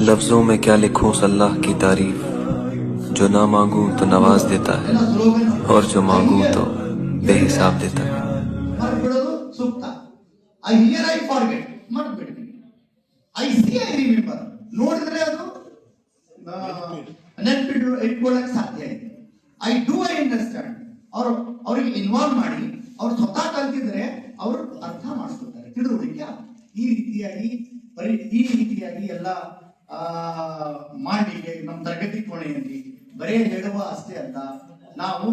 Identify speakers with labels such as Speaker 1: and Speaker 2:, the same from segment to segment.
Speaker 1: लफ्जों में क्या लिखूं अल्लाह की तारीफ, जो ना मांगूं तो नवाज देता है और जो मांगूं तो बेहिसाब देता है.
Speaker 2: ಮರ್ಬಿಡೋದು ಸೂಕ್ತ. ಐ ಹಿಯರ್ ಐ ಫಾರ್ಗೆಟ್ ಮರ್ಬಿಡ್ತೀನಿ. ಐ ಸಿ ಐ ರಿಮೆಂಬರ್ ನೋಡಿದ್ರೆ ಅದು ನೆನಪಿಟ್ಟು ಇಟ್ಕೊಳ್ಳಕ್ ಸಾಧ್ಯ ಇದೆ. ಐ ಡೂ ಐ ಅಂಡರ್ಸ್ಟ್ಯಾಂಡ್ ಅವ್ರಿಗೆ ಇನ್ವಾಲ್ವ್ ಮಾಡಿ ಅವ್ರು ಸ್ವತಃ ಕಲ್ತಿದ್ರೆ ಅವರು ಅರ್ಥ ಮಾಡ್ಕೊತಾರೆ, ತಿಳುವಳಿಕೆ. ಈ ರೀತಿಯಾಗಿ ಎಲ್ಲ ಮಾಡಿಗೆ ನಮ್ಮ ತರಗತಿ ಕೋಣೆಯಲ್ಲಿ ಬರೇ ಹೇಳುವ ಅಷ್ಟೇ ಅಲ್ಲ, ನಾವು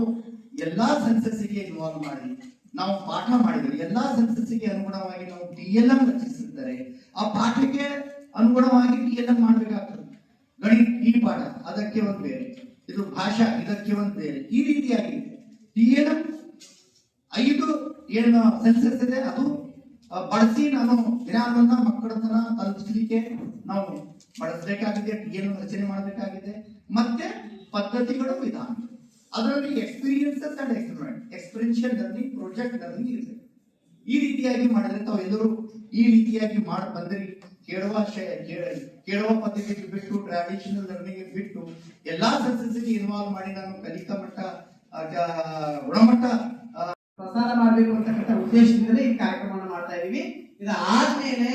Speaker 2: ಎಲ್ಲಾ ಸೆನ್ಸಸ್ಸಿಗೆ ಇನ್ವಾಲ್ವ್ ಮಾಡಿ ನಾವು ಪಾಠ ಮಾಡಿದರೆ ಎಲ್ಲಾ ಸೆನ್ಸಸ್ಸಿಗೆ ಅನುಗುಣವಾಗಿ ನಾವು TLM ರಚಿಸಿದ್ದಾರೆ. ಆ ಪಾಠಕ್ಕೆ ಅನುಗುಣವಾಗಿ TLM ಮಾಡ್ಬೇಕಾಗ್ತದೆ. ಗಣಿತ ಈ ಪಾಠ ಅದಕ್ಕೆ ಒಂದು ಬೇರೆ, ಇದು ಭಾಷಾ ಇದಕ್ಕೆ ಒಂದು ಬೇರೆ. ಈ ರೀತಿಯಾಗಿ TLM 5 ಏನು ಸೆನ್ಸಸ್ ಇದೆ ಅದು ಬಳಸಿ ನಾನು ಜ್ಞಾನವನ್ನ ಮಕ್ಕಳ ಹತ್ರ ತಲುಪಿಸಲಿಕ್ಕೆ ನಾವು ಬಳಸಬೇಕಾಗಿದೆ, TLM ರಚನೆ ಮಾಡಬೇಕಾಗಿದೆ. ಮತ್ತೆ ಪದ್ಧತಿಗಳು ವಿಧಾನ, ಅದರಲ್ಲಿ experiences and experiential learning, project learning ಇರಬೇಕು. ಈ ರೀತಿಯಾಗಿ ಮಾಡಿದ್ರೆ ತಾವು ಎಲ್ಲರೂ ಈ ರೀತಿಯಾಗಿ ಮಾಡಿ ಬಂದ್ರಿ. ಕೇಳುವ ಪದ್ಧತಿಗೆ ಬಿಟ್ಟು ಟ್ರಾಡಿಷನಲ್ ಲರ್ನಿಂಗ್ ಬಿಟ್ಟು ಎಲ್ಲಾ ಸೆನ್ಸಸ್ಗೆ ಇನ್ವಾಲ್ವ್ ಮಾಡಿ ನಾನು ಕಲಿಕಾ ಮಟ್ಟ ಗುಣಮಟ್ಟ ಪ್ರಸಾರ ಮಾಡಬೇಕು ಅಂತಕ್ಕಂಥ ಉದ್ದೇಶದಿಂದಲೇ ಈ ಕಾರ್ಯಕ್ರಮವನ್ನು ಮಾಡ್ತಾ ಇದೀವಿ. ಇದಾದ್ಮೇಲೆ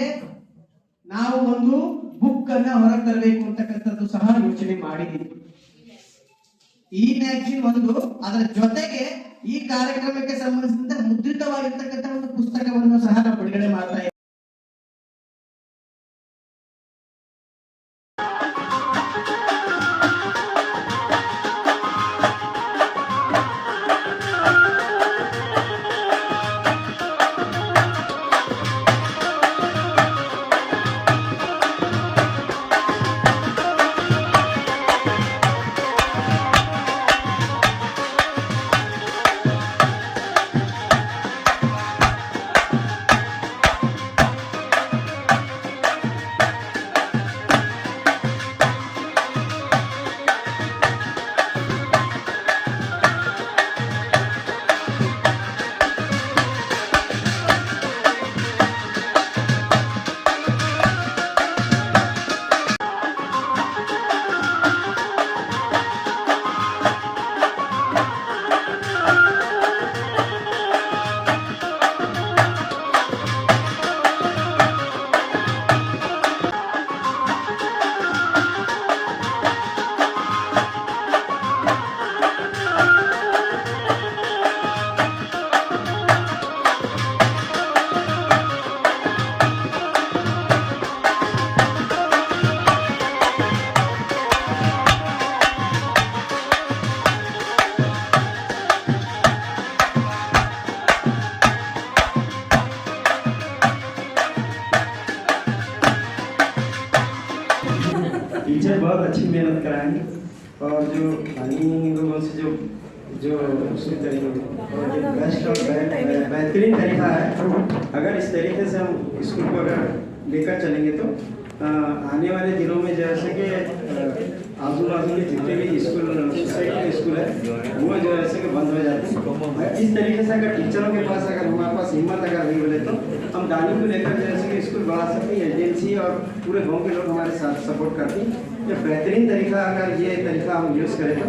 Speaker 2: ನಾವು ಒಂದು ಬುಕ್ ಅನ್ನ ಹೊರಗೆ ತರಬೇಕು ಅಂತಕ್ಕಂಥದ್ದು ಸಹ ಯೋಚನೆ ಮಾಡಿದ್ದೀವಿ. ಈ ಮ್ಯಾಗಜಿನ್ ಒಂದು, ಅದರ ಜೊತೆಗೆ ಈ ಕಾರ್ಯಕ್ರಮಕ್ಕೆ ಸಂಬಂಧಿಸಿದಂತೆ ಮುದ್ರಿತವಾಗಿರ್ತಕ್ಕಂಥ ಒಂದು ಪುಸ್ತಕವನ್ನು ಸಹ ನಾವು ಬಿಡುಗಡೆ ಮಾಡ್ತಾ ಇದ್ದೀವಿ.
Speaker 3: टीचर बहुत अच्छी मेहनत कराएंगे और जो अन्य लोगों से जो बेस्ट और बेहतरीन तरीका है, अगर इस तरीके से हम स्कूल को अगर लेकर चलेंगे तो आने वाले दिनों में जैसे कि आजू बाजू के जितने भी स्कूल सोसाइटी के स्कूल है वो जो ऐसे कि बंद हो जाते हैं। इस तरीके से अगर टीचरों के पास अगर हमारे पास हिम्मत अगर नहीं बोले तो हम दानी को लेकर जैसे कि स्कूल बढ़ा सकते हैं। एजेंसी और पूरे गांव के लोग हमारे साथ सपोर्ट करती हैं। ये बेहतरीन तरीका, अगर ये तरीका हम यूज़ करें तो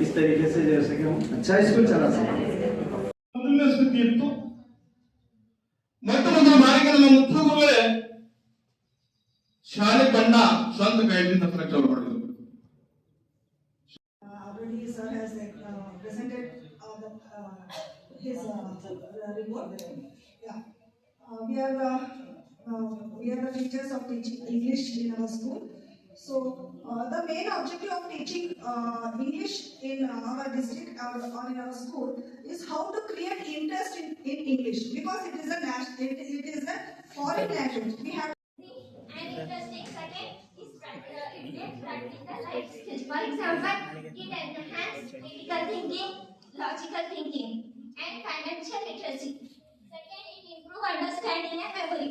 Speaker 3: इस तरीके से जैसे कि हम अच्छा स्कूल चला सकते हैं।
Speaker 4: ಶಾಲೆ ಬಣ್ಣ ಸ್ವಂತ ಕೈಯಿಂದ ಚಾಲು ಮಾಡಿದ್ರು.
Speaker 5: Already sir has presented his report. Yeah, we are the teachers of teaching English in our school. So the main objective of teaching English in our district or in our school is how to create interest in English, because it is a foreign language. We have
Speaker 6: and interesting. Second is it gives practical life skills. For example, it enhances critical thinking, logical thinking, and financial literacy. Second, it improves understanding and memory.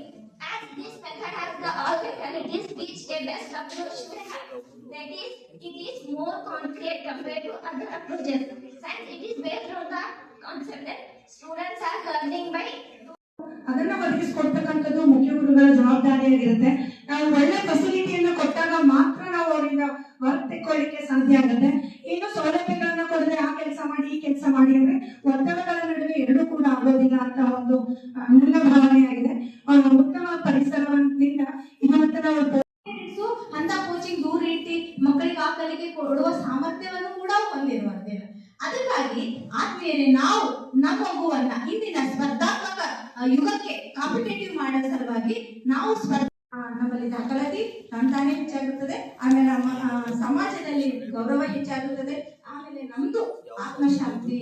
Speaker 6: As this method has all capabilities which a best approach may have. That is, it is more concrete compared to other approaches. Since it is based on the concept that students are learning by
Speaker 5: ಅದನ್ನ ಒದಗಿಸಿಕೊಡ್ತಕ್ಕಂಥದ್ದು ಮುಖ್ಯ ಗುರುಗಳ ಜವಾಬ್ದಾರಿಯಾಗಿರುತ್ತೆ. ನಾವು ಒಳ್ಳೆ ಫೆಸಿಲಿಟಿಯನ್ನು ಕೊಟ್ಟಾಗ ಮಾತ್ರ ನಾವು ಅವರಿಂದ work ತೆಕ್ಕೊಳ್ಳಿಕ್ಕೆ ಸಾಧ್ಯ ಆಗುತ್ತೆ. ಇನ್ನು ಸೌಲಭ್ಯಗಳನ್ನ ಕೊಡದೆ ಆ ಕೆಲಸ ಮಾಡಿ ಈ ಕೆಲಸ ಮಾಡಿ ಅಂದ್ರೆ ಒತ್ತಡಗಳ ನಡುವೆ ಎರಡೂ ಕೂಡ ಆಗೋದಿಲ್ಲ ಅಂತ ಒಂದು ನನ್ನ ಭಾವನೆಯಾಗಿದೆ. ಉತ್ತಮ ಪರಿಸರದಿಂದ ಇವತ್ತು ನಾವು
Speaker 7: ಅಂತ ಕೋಚಿಂಗ್ ದೂರ ಇಟ್ಟು ಮಕ್ಕಳಿಗೆ ಆ ಕಲಿಕೆ ಕೊಡುವ ಸಾಮರ್ಥ್ಯವನ್ನು ಕೂಡ ಹೊಂದಿರುವಂತಿಲ್ಲ. ಅದಕ್ಕಾಗಿ ಆದ್ಮೇಲೆ ನಾವು ನಮ್ಮ ಮಗುವನ್ನ ಇಂದಿನ ಸ್ಪರ್ಧಾತ್ಮಕ ಯುಗಕ್ಕೆ ಕಾಂಪಿಟೇಟಿವ್ ಮಾಡೋ ಸಲುವಾಗಿ ನಾವು ನಮ್ಮಲ್ಲಿ ದಾಖಲಾತಿ ತಂತಾನೆ ಹೆಚ್ಚಾಗುತ್ತದೆ, ಆಮೇಲೆ ನಮ್ಮ ಸಮಾಜದಲ್ಲಿ ಗೌರವ ಹೆಚ್ಚಾಗುತ್ತದೆ, ಆಮೇಲೆ ನಮ್ದು ಆತ್ಮಶಾಂತಿ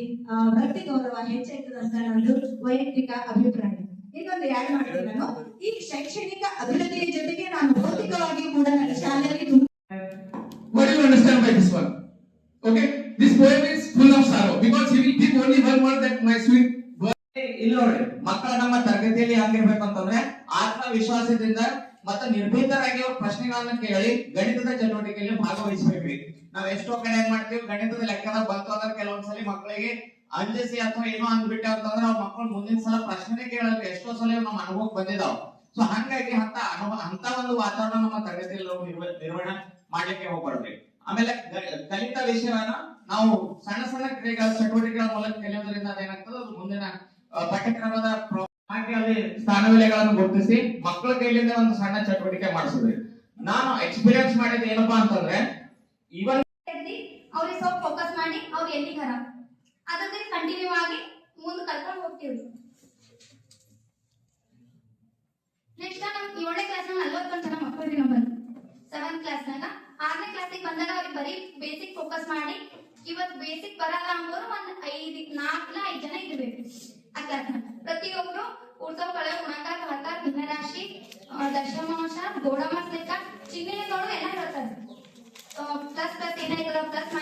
Speaker 7: ವ್ಯಕ್ತಿ ಗೌರವ ಹೆಚ್ಚಾಗ್ತದೆ ಅಂತ ನಮ್ದು ವೈಯಕ್ತಿಕ ಅಭಿಪ್ರಾಯ. ಇನ್ನೊಂದು ಯಾರು ಮಾಡ್ತೀನಿ ನಾನು, ಈ ಶೈಕ್ಷಣಿಕ ಅಭಿವೃದ್ಧಿಯ ಜೊತೆಗೆ ನಾನು ಭೌತಿಕವಾಗಿ ಕೂಡ ನನ್ನ ಶಾಲೆಯಲ್ಲಿ
Speaker 4: What do you understand by this one? Okay, this poem is full of sorrow because he will give only one word that my sweet.
Speaker 2: ಇಲ್ಲಿ ನೋಡಿ, ಮಕ್ಕಳ ನಮ್ಮ ತರಗತಿಯಲ್ಲಿ ಆಗಿರ್ಬೇಕು ಅಂತಂದ್ರೆ ಆತ್ಮವಿಶ್ವಾಸದಿಂದ ಮತ್ತೆ ನಿರ್ಭೀತರಾಗಿ ಅವ್ರ ಪ್ರಶ್ನೆಗಳನ್ನ ಕೇಳಿ ಗಣಿತದ ಚಟುವಟಿಕೆಯಲ್ಲಿ ಭಾಗವಹಿಸಬೇಕ್ರಿ. ನಾವ್ ಎಷ್ಟೋ ಕಡೆ ಏನ್ ಮಾಡ್ತೀವಿ, ಗಣಿತದ ಲೆಕ್ಕದಾಗ ಬಂತು ಅಂದ್ರೆ ಕೆಲವೊಂದ್ಸಲಿ ಮಕ್ಕಳಿಗೆ ಅಂಜಿಸಿ ಅಥವಾ ಏನೋ ಅಂದ್ಬಿಟ್ಟೆ ಅಂತಂದ್ರೆ ಅವ್ರ ಮಕ್ಕಳು ಮುಂದಿನ ಸಲ ಪ್ರಶ್ನೆ ಕೇಳೋಕೆ ಎಷ್ಟೋ ಸಲ ನಮ್ಮ ಅನುಭವಕ್ಕೆ ಬಂದಿದಾವ್. ಸೊ ಹಂಗಾಗಿ ಅಂತ ಒಂದು ವಾತಾವರಣ ನಮ್ಮ ತರಗತಿಯಲ್ಲಿ ನಾವು ನಿರ್ವಹಣೆ ಮಾಡ್ಲಿಕ್ಕೆ ಹೋಗ್ಬಾರ್ದ್ರಿ. ಆಮೇಲೆ ಕಲಿತ ವಿಷಯವನ್ನ ನಾವು ಸಣ್ಣ ಸಣ್ಣ ಕ್ರಿಯೆಗಳ ಚಟುವಟಿಕೆಗಳ ಮೂಲಕ ಕಲಿಯೋದ್ರಿಂದ ಅದೇನಾಗ್ತದೆ, ಅದು ಮುಂದಿನ ಪಠ್ಯಕ್ರಮದ ಹಾಗೆ ಅಲ್ಲಿ ಸ್ಥಾನವಿಲೆಗಳನ್ನು ಗುರುತಿಸಿ ಮಕ್ಕಳ ಕೈಲಿಂದ ಒಂದು ಸಣ್ಣ ಚಟುವಟಿಕೆ ಮಾಡಿಸಿದ್ರಿ. ನಾನು ಎಕ್ಸ್ಪೀರಿಯನ್ಸ್ ಮಾಡಿದ ಏನಪ್ಪಾ ಅಂತಂದ್ರೆ ಇವನ್
Speaker 6: ಅವ್ರಿಗೆ ಸ್ವಲ್ಪ ಫೋಕಸ್ ಮಾಡಿ ಅವ್ರು ಎಲ್ಲಿಗಾರ ಅದಕ್ಕೆ ಕಂಟಿನ್ಯೂ ಆಗಿ ಮುಂದೆ ಕಲ್ಕೊಂಡು ಹೋಗ್ತೀವಿ. ನೆಕ್ಸ್ಟ್ ನಮ್ 7ನೇ ಕ್ಲಾಸ್ 41 ಜನ ಮಕ್ಕಳಿಗೆ ನಂಬರ್ 7th ಕ್ಲಾಸ್ನಾಗ 6ನೇ ಕ್ಲಾಸಿಗೆ ಬಂದಾಗ ಅವ್ರಿಗೆ ಬರೀ ಬೇಸಿಕ್ ಫೋಕಸ್ ಮಾಡಿ ಇವತ್ತು ಬೇಸಿಕ್ ಬರಲ್ಲ ಅಂಬೋರು ಒಂದು 4 ಜನ ಇರಬೇಕು ಆ ಕ್ಲಾಸ್. ಪ್ರತಿಯೊಬ್ರು ಉಳ್ಸೋ ಕಳೆ ಗುಣಾಕಾರ ಭಾಗಾಕಾರ ಭಿನ್ನರಾಶಿ ದಶಮಾಂಶ ಗೋಳಮಾಸ ಲೆಕ್ಕ ಚಿಹ್ನೆಗಳು ಎಲ್ಲ ಹೇಳ್ತಾರೆ. Plus ಏನಾಯ್ತಲ್ಲ plus